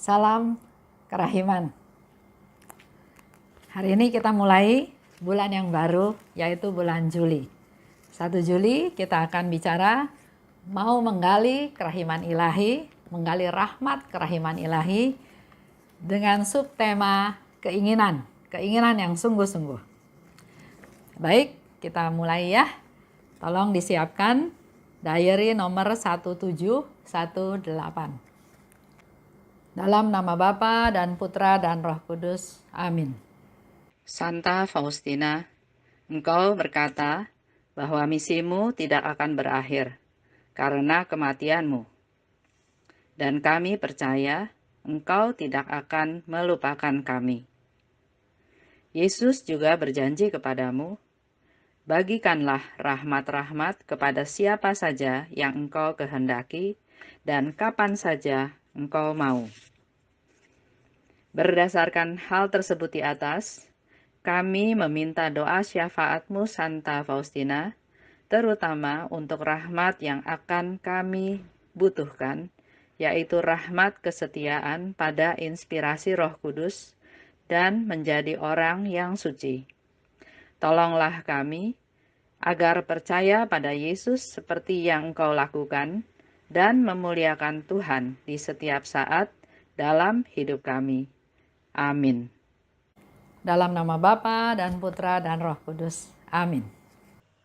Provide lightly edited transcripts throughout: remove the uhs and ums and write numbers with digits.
Salam kerahiman. Hari ini kita mulai bulan yang baru, yaitu bulan Juli. 1 Juli kita akan bicara mau menggali kerahiman ilahi, menggali rahmat kerahiman ilahi dengan subtema keinginan yang sungguh-sungguh. Baik, kita mulai ya. Tolong disiapkan diary nomor 1718. Dalam nama Bapa dan Putra dan Roh Kudus. Amin. Santa Faustina, engkau berkata bahwa misimu tidak akan berakhir karena kematianmu. Dan kami percaya engkau tidak akan melupakan kami. Yesus juga berjanji kepadamu, bagikanlah rahmat-rahmat kepada siapa saja yang engkau kehendaki dan kapan saja engkau mau. Berdasarkan hal tersebut di atas, kami meminta doa syafaatmu Santa Faustina, terutama untuk rahmat yang akan kami butuhkan, yaitu rahmat kesetiaan pada inspirasi Roh Kudus dan menjadi orang yang suci. Tolonglah kami agar percaya pada Yesus seperti yang Engkau lakukan dan memuliakan Tuhan di setiap saat dalam hidup kami. Amin. Dalam nama Bapa dan Putra dan Roh Kudus. Amin.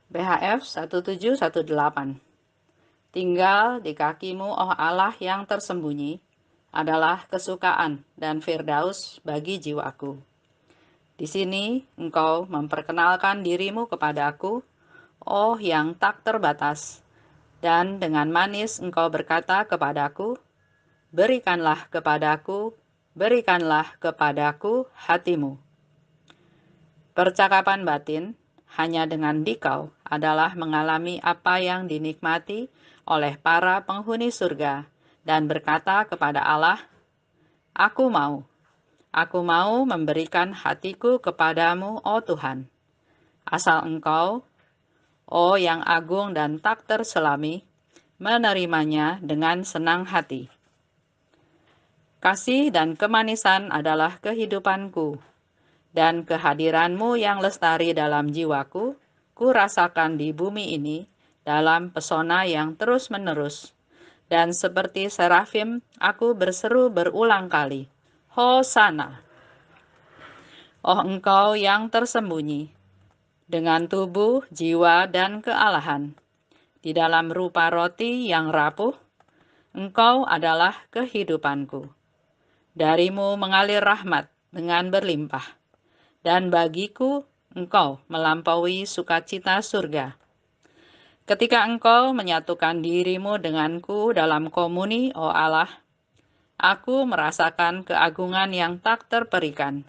BHF 1718. Tinggal di kakimu, oh Allah yang tersembunyi, adalah kesukaan dan firdaus bagi jiwaku. Di sini engkau memperkenalkan dirimu kepadaku, oh yang tak terbatas, dan dengan manis engkau berkata kepadaku, berikanlah kepadaku hatimu. Percakapan batin hanya dengan dikau adalah mengalami apa yang dinikmati oleh para penghuni surga dan berkata kepada Allah, Aku mau memberikan hatiku kepadamu, oh Tuhan. Asal engkau, oh yang agung dan tak terselami, menerimanya dengan senang hati. Kasih dan kemanisan adalah kehidupanku, dan kehadiranmu yang lestari dalam jiwaku, ku rasakan di bumi ini dalam pesona yang terus-menerus. Dan seperti serafim, aku berseru berulang kali, Hosana! Oh engkau yang tersembunyi, dengan tubuh, jiwa, dan kealahan, di dalam rupa roti yang rapuh, engkau adalah kehidupanku. Darimu mengalir rahmat dengan berlimpah. Dan bagiku, engkau melampaui sukacita surga. Ketika engkau menyatukan dirimu denganku dalam komuni, oh Allah, aku merasakan keagungan yang tak terperikan,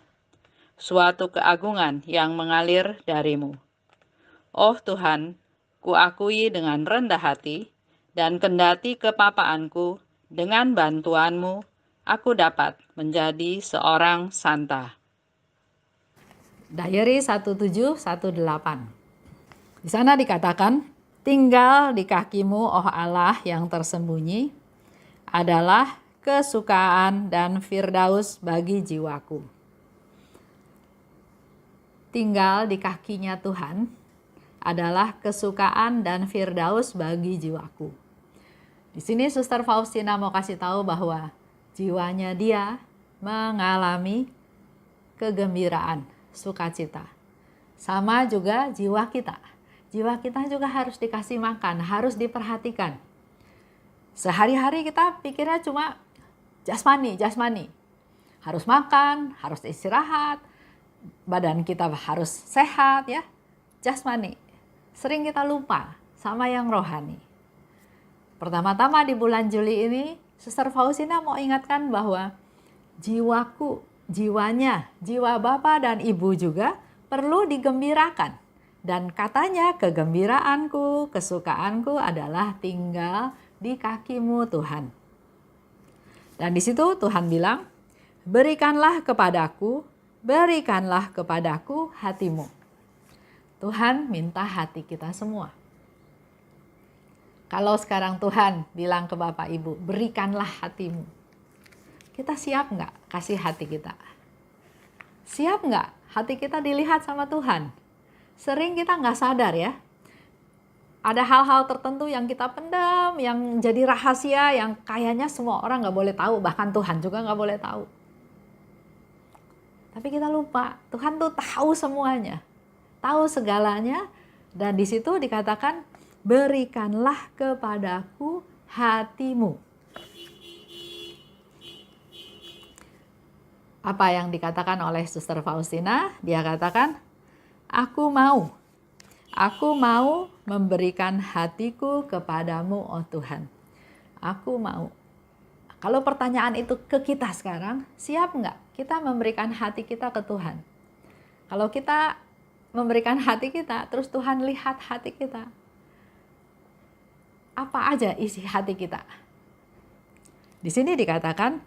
suatu keagungan yang mengalir darimu. Oh Tuhan, kuakui dengan rendah hati, dan kendati kepapaanku, dengan bantuanmu, aku dapat menjadi seorang santa. Diary 1718. Di sana dikatakan, tinggal di kakimu, oh Allah yang tersembunyi, adalah kesukaan dan firdaus bagi jiwaku. Tinggal di kakinya Tuhan adalah kesukaan dan firdaus bagi jiwaku. Di sini Suster Faustina mau kasih tahu bahwa jiwanya dia mengalami kegembiraan, sukacita. Sama juga jiwa kita. Jiwa kita juga harus dikasih makan, harus diperhatikan. Sehari-hari kita pikirnya cuma jasmani. Harus makan, harus istirahat, badan kita harus sehat ya. Jasmani. Sering kita lupa sama yang rohani. Pertama-tama di bulan Juli ini, Suster Faustina mau ingatkan bahwa jiwanya, jiwa Bapa dan Ibu juga perlu digembirakan. Dan katanya kegembiraanku, kesukaanku adalah tinggal di kakimu Tuhan. Dan di situ Tuhan bilang, berikanlah kepadaku hatimu. Tuhan minta hati kita semua. Kalau sekarang Tuhan bilang ke Bapak Ibu, berikanlah hatimu. Kita siap nggak kasih hati kita? Siap nggak hati kita dilihat sama Tuhan? Sering kita nggak sadar ya, ada hal-hal tertentu yang kita pendam, yang jadi rahasia, yang kayaknya semua orang nggak boleh tahu, bahkan Tuhan juga nggak boleh tahu. Tapi kita lupa, Tuhan tuh tahu semuanya, tahu segalanya, dan di situ dikatakan, berikanlah kepadaku hatimu. Apa yang dikatakan oleh Suster Faustina? Dia katakan, aku mau memberikan hatiku kepadamu, oh Tuhan. Aku mau. Kalau pertanyaan itu ke kita sekarang, siap nggak kita memberikan hati kita ke Tuhan? Kalau kita memberikan hati kita, terus Tuhan lihat hati kita, apa aja isi hati kita? Di sini dikatakan,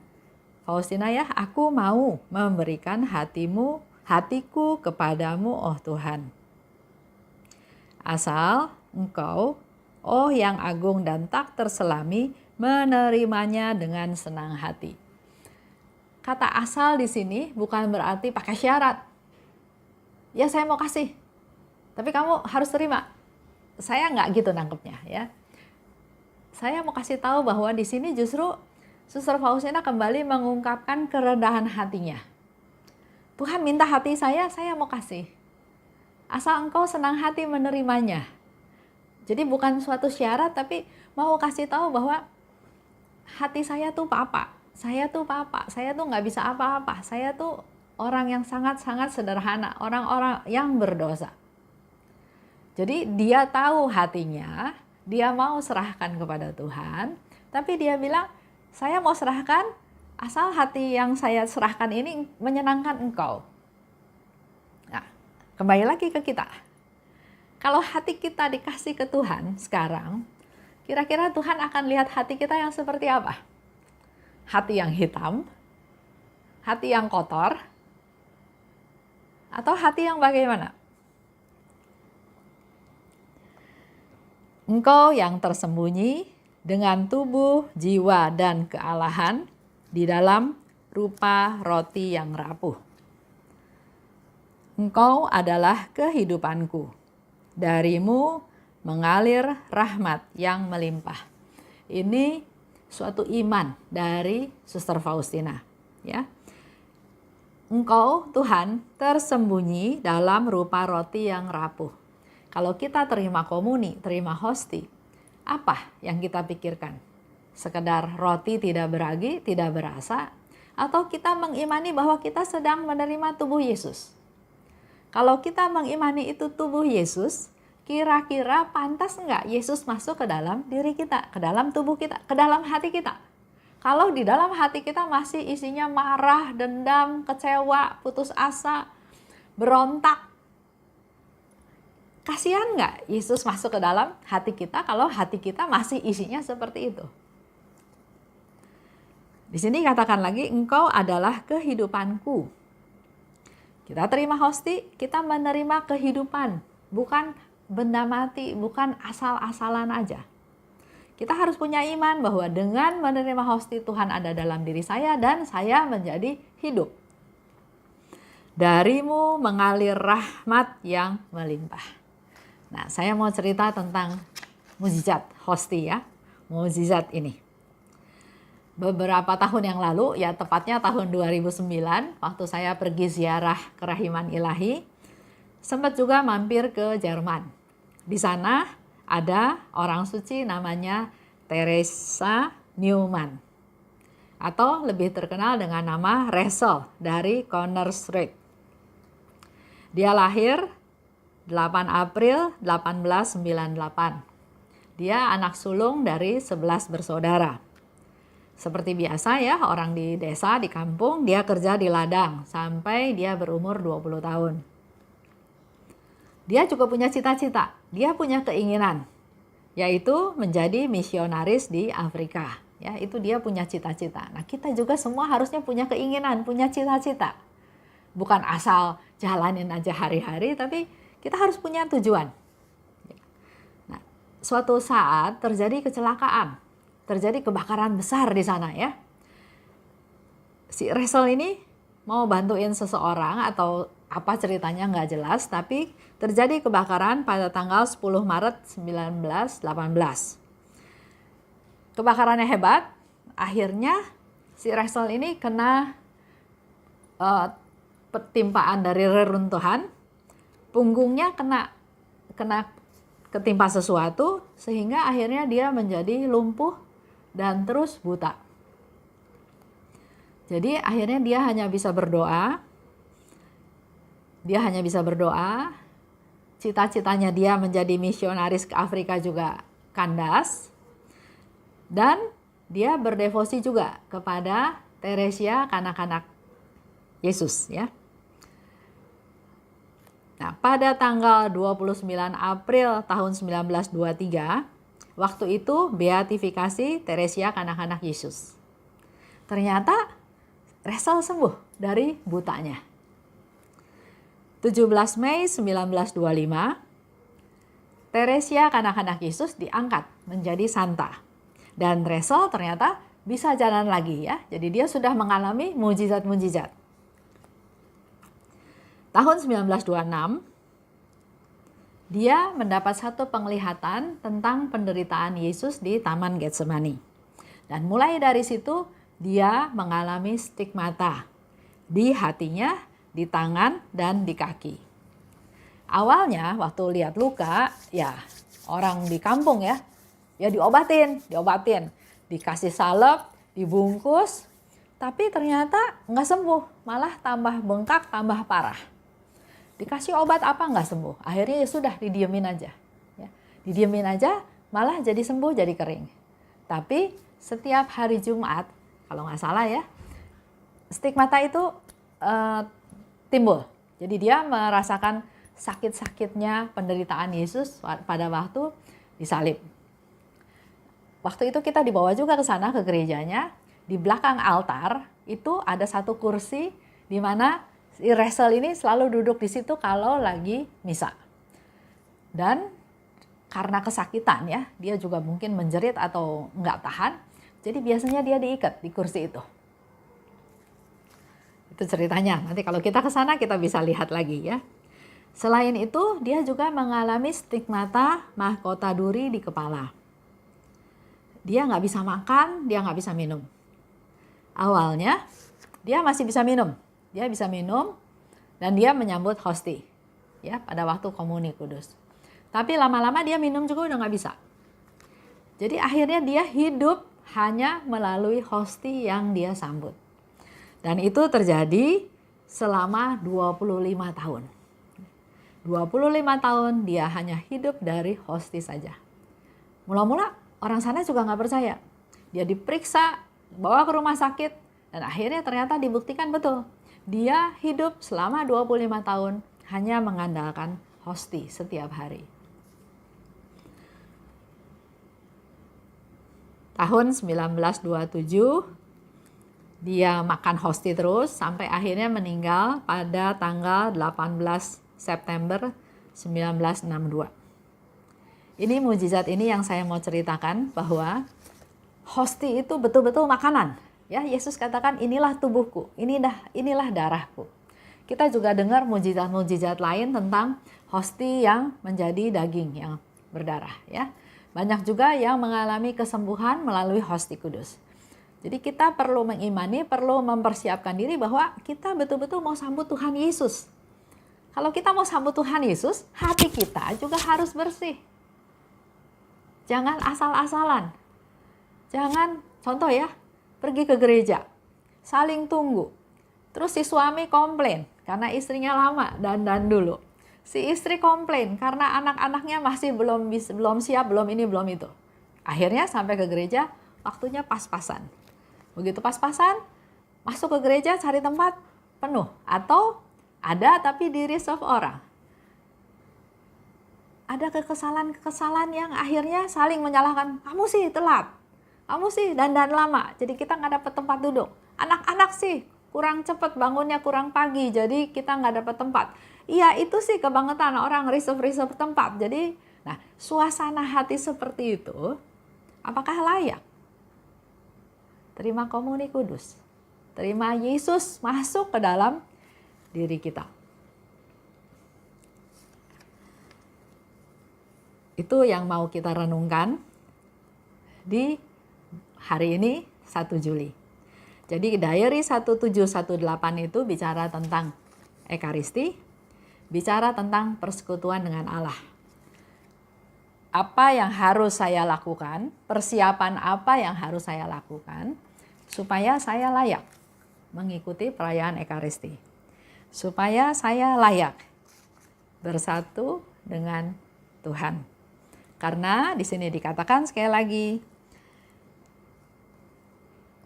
Faustina ya, aku mau memberikan hatiku kepadamu, oh Tuhan. Asal engkau, oh yang agung dan tak terselami, menerimanya dengan senang hati. Kata asal di sini bukan berarti pakai syarat. Ya saya mau kasih, tapi kamu harus terima. Saya nggak gitu nangkepnya ya. Saya mau kasih tahu bahwa di sini justru Suster Faustina kembali mengungkapkan kerendahan hatinya. Tuhan minta hati saya mau kasih. Asal engkau senang hati menerimanya. Jadi bukan suatu syarat, tapi mau kasih tahu bahwa hati saya tuh papa. Saya tuh nggak bisa apa-apa. Saya tuh orang yang sangat-sangat sederhana, orang-orang yang berdosa. Jadi dia tahu hatinya, dia mau serahkan kepada Tuhan, tapi dia bilang, saya mau serahkan asal hati yang saya serahkan ini menyenangkan engkau. Nah, kembali lagi ke kita. Kalau hati kita dikasih ke Tuhan sekarang, kira-kira Tuhan akan lihat hati kita yang seperti apa? Hati yang hitam? Hati yang kotor? Atau hati yang bagaimana? Engkau yang tersembunyi dengan tubuh, jiwa, dan kealahan di dalam rupa roti yang rapuh. Engkau adalah kehidupanku. Darimu mengalir rahmat yang melimpah. Ini suatu iman dari Suster Faustina, ya. Engkau Tuhan tersembunyi dalam rupa roti yang rapuh. Kalau kita terima komuni, terima hosti, apa yang kita pikirkan? Sekedar roti tidak beragi, tidak berasa, atau kita mengimani bahwa kita sedang menerima tubuh Yesus? Kalau kita mengimani itu tubuh Yesus, kira-kira pantas enggak Yesus masuk ke dalam diri kita, ke dalam tubuh kita, ke dalam hati kita? Kalau di dalam hati kita masih isinya marah, dendam, kecewa, putus asa, berontak, kasihan nggak Yesus masuk ke dalam hati kita kalau hati kita masih isinya seperti itu? Di sini katakan lagi, engkau adalah kehidupanku. Kita terima hosti, kita menerima kehidupan, bukan benda mati, bukan asal-asalan aja. Kita harus punya iman bahwa dengan menerima hosti Tuhan ada dalam diri saya dan saya menjadi hidup. Darimu mengalir rahmat yang melimpah. Nah, saya mau cerita tentang mukjizat hosti ya, mukjizat ini. Beberapa tahun yang lalu, ya tepatnya tahun 2009, waktu saya pergi ziarah kerahiman ilahi, sempat juga mampir ke Jerman. Di sana ada orang suci namanya Teresa Newman, atau lebih terkenal dengan nama Rachel dari Konnersreuth. Dia lahir 8 April 1898. Dia anak sulung dari 11 bersaudara. Seperti biasa ya, orang di desa, di kampung, dia kerja di ladang sampai dia berumur 20 tahun. Dia juga punya cita-cita, dia punya keinginan, yaitu menjadi misionaris di Afrika. Ya, itu dia punya cita-cita. Nah, kita juga semua harusnya punya keinginan, punya cita-cita. Bukan asal jalanin aja hari-hari, tapi kita harus punya tujuan. Nah, suatu saat terjadi kecelakaan, terjadi kebakaran besar di sana ya. si Resel ini mau bantuin seseorang atau apa ceritanya nggak jelas, tapi terjadi kebakaran pada tanggal 10 Maret 1918. Kebakarannya hebat, akhirnya si Resel ini kena petimpaan dari reruntuhan, punggungnya kena ketimpa sesuatu sehingga akhirnya dia menjadi lumpuh dan terus buta. Jadi akhirnya dia hanya bisa berdoa. Cita-citanya dia menjadi misionaris ke Afrika juga kandas. Dan dia berdevosi juga kepada Teresia, kanak-kanak Yesus, ya. Nah, pada tanggal 29 April tahun 1923, waktu itu beatifikasi Teresia, kanak-kanak Yesus. Ternyata Resel sembuh dari butanya. 17 Mei 1925, Teresia, kanak-kanak Yesus diangkat menjadi santa. Dan Resel ternyata bisa jalan lagi, ya. Jadi dia sudah mengalami mujizat-mujizat. Tahun 1926, dia mendapat satu penglihatan tentang penderitaan Yesus di Taman Getsemani. Dan mulai dari situ dia mengalami stigmata di hatinya, di tangan, dan di kaki. Awalnya waktu lihat luka, ya orang di kampung ya diobatin, dikasih salep, dibungkus, tapi ternyata nggak sembuh, malah tambah bengkak, tambah parah. Dikasih obat apa nggak sembuh, akhirnya ya sudah didiemin aja, ya. Didiemin aja, malah jadi sembuh, jadi kering. Tapi setiap hari Jumat, kalau nggak salah ya, stigmata itu timbul. Jadi dia merasakan sakit-sakitnya penderitaan Yesus pada waktu disalib. Waktu itu kita dibawa juga ke sana, ke gerejanya. Di belakang altar itu ada satu kursi di mana si Resel ini selalu duduk di situ kalau lagi misa. Dan karena kesakitan ya, dia juga mungkin menjerit atau nggak tahan. Jadi biasanya dia diikat di kursi itu. Itu ceritanya. Nanti kalau kita ke sana kita bisa lihat lagi ya. Selain itu, dia juga mengalami stigmata mahkota duri di kepala. Dia nggak bisa makan, dia nggak bisa minum. Awalnya dia masih bisa minum. Dia bisa minum dan dia menyambut hosti ya pada waktu komuni kudus. Tapi lama-lama dia minum juga udah nggak bisa. Jadi akhirnya dia hidup hanya melalui hosti yang dia sambut. Dan itu terjadi selama 25 tahun. 25 tahun dia hanya hidup dari hosti saja. Mula-mula orang sana juga nggak percaya. Dia diperiksa, bawa ke rumah sakit, dan akhirnya ternyata dibuktikan betul. Dia hidup selama 25 tahun hanya mengandalkan hosti setiap hari. Tahun 1927, dia makan hosti terus sampai akhirnya meninggal pada tanggal 18 September 1962. Ini mujizat ini yang saya mau ceritakan, bahwa hosti itu betul-betul makanan. Ya, Yesus katakan inilah tubuhku, inilah darahku. Kita juga dengar mujizat-mujizat lain tentang hosti yang menjadi daging yang berdarah. Ya, banyak juga yang mengalami kesembuhan melalui hosti kudus. Jadi kita perlu mengimani, perlu mempersiapkan diri bahwa kita betul-betul mau sambut Tuhan Yesus. Kalau kita mau sambut Tuhan Yesus, hati kita juga harus bersih. Jangan asal-asalan. Jangan, contoh ya, pergi ke gereja, saling tunggu. Terus si suami komplain karena istrinya lama dandan dulu. Si istri komplain karena anak-anaknya masih belum siap, belum ini, belum itu. Akhirnya sampai ke gereja, waktunya pas-pasan. Begitu pas-pasan, masuk ke gereja cari tempat penuh. Atau ada tapi di reserve orang. Ada kekesalan yang akhirnya saling menyalahkan. Kamu sih telat, kamu sih dandan lama, jadi kita nggak dapat tempat duduk. Anak-anak sih kurang cepat bangunnya, kurang pagi, jadi kita nggak dapat tempat. Iya, itu sih kebangetan orang reserve tempat. Jadi, nah, suasana hati seperti itu, apakah layak terima komuni kudus? terima Yesus masuk ke dalam diri kita. Itu yang mau kita renungkan di hari ini 1 Juli. Jadi diary 1718 itu bicara tentang Ekaristi, bicara tentang persekutuan dengan Allah. Apa yang harus saya lakukan, persiapan apa yang harus saya lakukan supaya saya layak mengikuti perayaan Ekaristi. Supaya saya layak bersatu dengan Tuhan. Karena di sini dikatakan sekali lagi,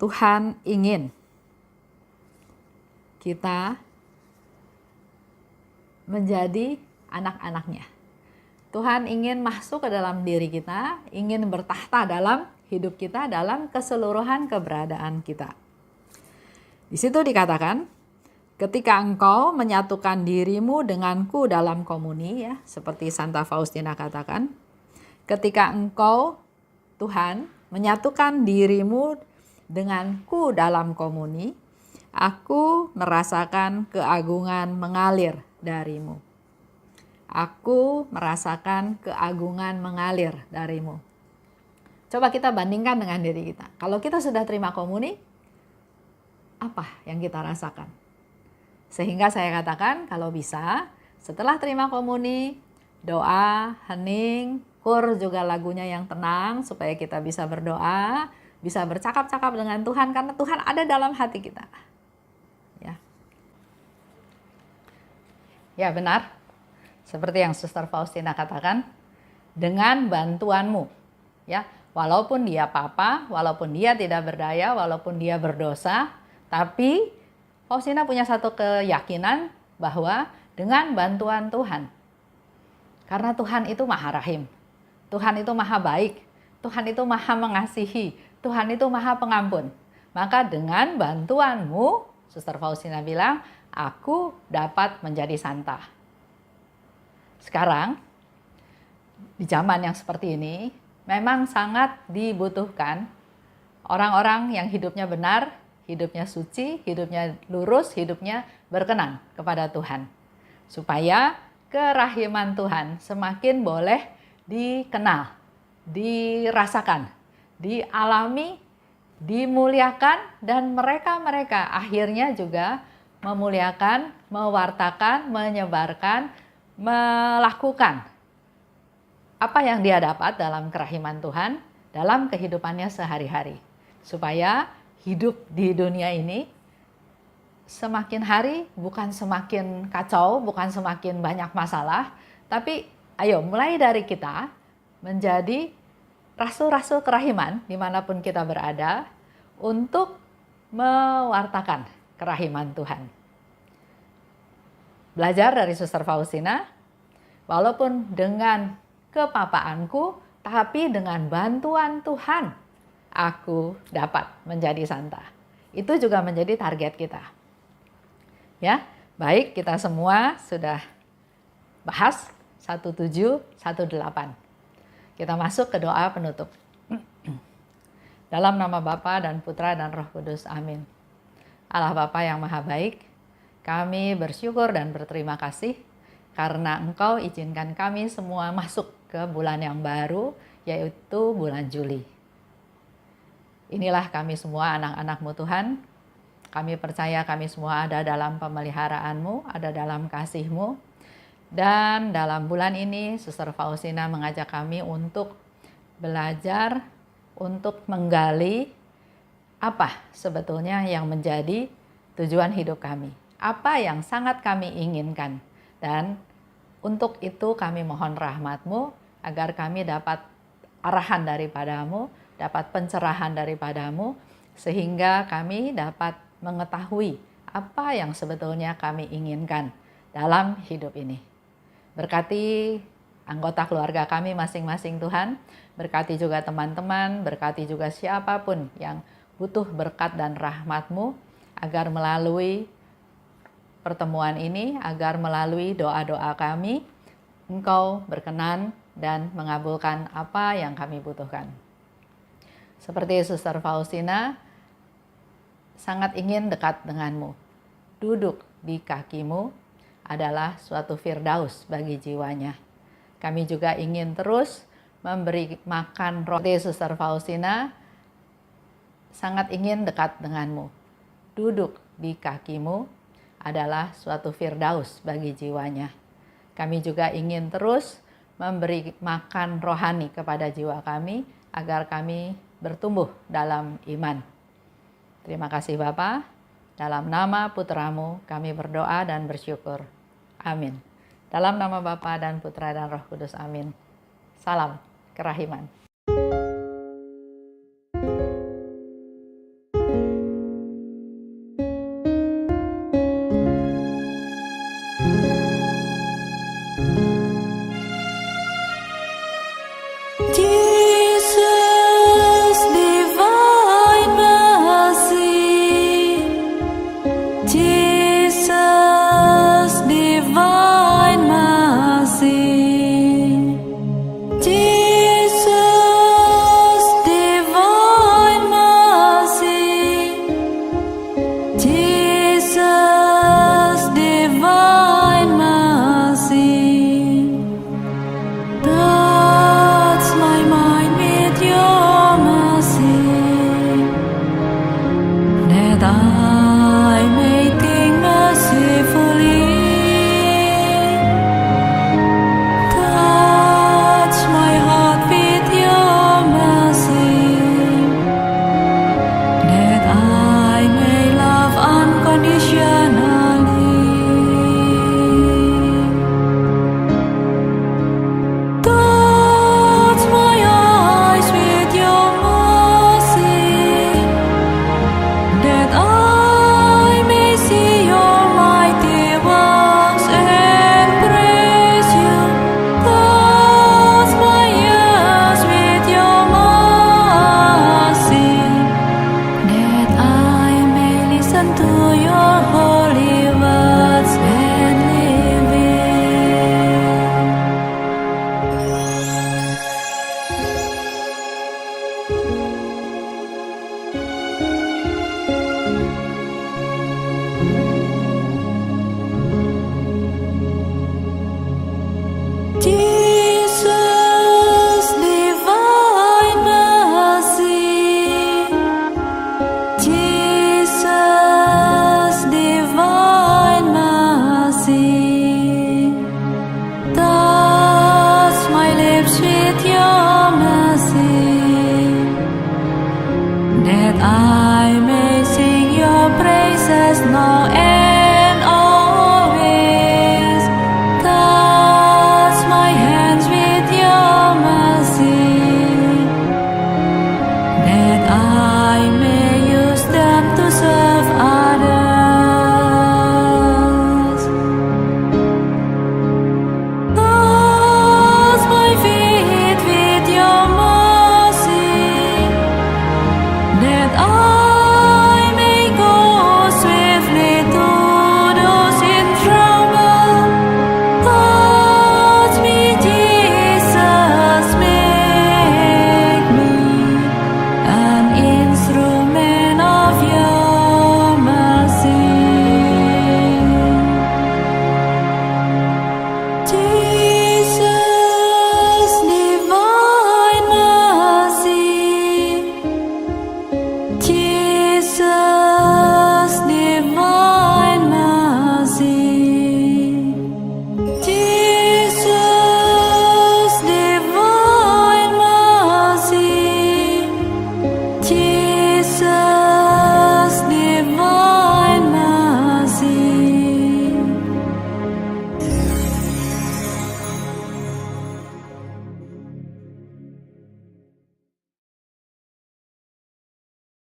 Tuhan ingin kita menjadi anak-anaknya. Tuhan ingin masuk ke dalam diri kita, ingin bertahta dalam hidup kita, dalam keseluruhan keberadaan kita. Di situ dikatakan, ketika engkau menyatukan dirimu denganku dalam komuni, ya, seperti Santa Faustina katakan, ketika engkau, Tuhan, menyatukan dirimu denganku dalam komuni, aku merasakan keagungan mengalir darimu. Aku merasakan keagungan mengalir darimu. Coba kita bandingkan dengan diri kita. Kalau kita sudah terima komuni, apa yang kita rasakan? Sehingga saya katakan, kalau bisa, setelah terima komuni, doa, hening, kur juga lagunya yang tenang, supaya kita bisa berdoa, bisa bercakap-cakap dengan Tuhan, karena Tuhan ada dalam hati kita. Ya benar, seperti yang Suster Faustina katakan, dengan bantuanmu, ya, walaupun dia papa, walaupun dia tidak berdaya, walaupun dia berdosa, tapi Faustina punya satu keyakinan bahwa dengan bantuan Tuhan, karena Tuhan itu Maha Rahim, Tuhan itu Maha Baik, Tuhan itu Maha Mengasihi, Tuhan itu Maha Pengampun, maka dengan bantuanmu, Suster Faustina bilang, aku dapat menjadi santa. Sekarang, di zaman yang seperti ini, memang sangat dibutuhkan orang-orang yang hidupnya benar, hidupnya suci, hidupnya lurus, hidupnya berkenan kepada Tuhan. Supaya kerahiman Tuhan semakin boleh dikenal, dirasakan, dialami, dimuliakan, dan mereka akhirnya juga memuliakan, mewartakan, menyebarkan, melakukan apa yang dia dapat dalam kerahiman Tuhan dalam kehidupannya sehari-hari. Supaya hidup di dunia ini semakin hari bukan semakin kacau, bukan semakin banyak masalah, tapi ayo mulai dari kita menjadi rasul-rasul kerahiman dimanapun kita berada untuk mewartakan kerahiman Tuhan. Belajar dari Suster Faustina, walaupun dengan kepapaanku, tapi dengan bantuan Tuhan, aku dapat menjadi santa. Itu juga menjadi target kita. Ya, baik, kita semua sudah bahas 1718. Kita masuk ke doa penutup. Dalam nama Bapa dan Putra dan Roh Kudus. Amin. Allah Bapa yang Maha Baik, kami bersyukur dan berterima kasih karena Engkau izinkan kami semua masuk ke bulan yang baru, yaitu bulan Juli. Inilah kami semua anak-anak-Mu Tuhan. Kami percaya kami semua ada dalam pemeliharaan-Mu, ada dalam kasih-Mu. Dan dalam bulan ini, Suster Faustina mengajak kami untuk belajar, untuk menggali apa sebetulnya yang menjadi tujuan hidup kami. Apa yang sangat kami inginkan. Dan untuk itu kami mohon rahmat-Mu agar kami dapat arahan daripada-Mu, dapat pencerahan daripada-Mu, sehingga kami dapat mengetahui apa yang sebetulnya kami inginkan dalam hidup ini. Berkati anggota keluarga kami masing-masing Tuhan, berkati juga teman-teman, berkati juga siapapun yang butuh berkat dan rahmat-Mu, agar melalui pertemuan ini, agar melalui doa-doa kami, Engkau berkenan dan mengabulkan apa yang kami butuhkan. Seperti Suster Faustina, sangat ingin dekat denganmu. Duduk di kakimu adalah suatu firdaus bagi jiwanya. Kami juga ingin terus memberi makan roh. Suster Faustina sangat ingin dekat denganmu. Duduk di kakimu adalah suatu firdaus bagi jiwanya. Kami juga ingin terus memberi makan rohani kepada jiwa kami agar kami bertumbuh dalam iman. Terima kasih Bapa. Dalam nama Putramu kami berdoa dan bersyukur. Amin. Dalam nama Bapa dan Putra dan Roh Kudus. Amin. Salam kerahiman.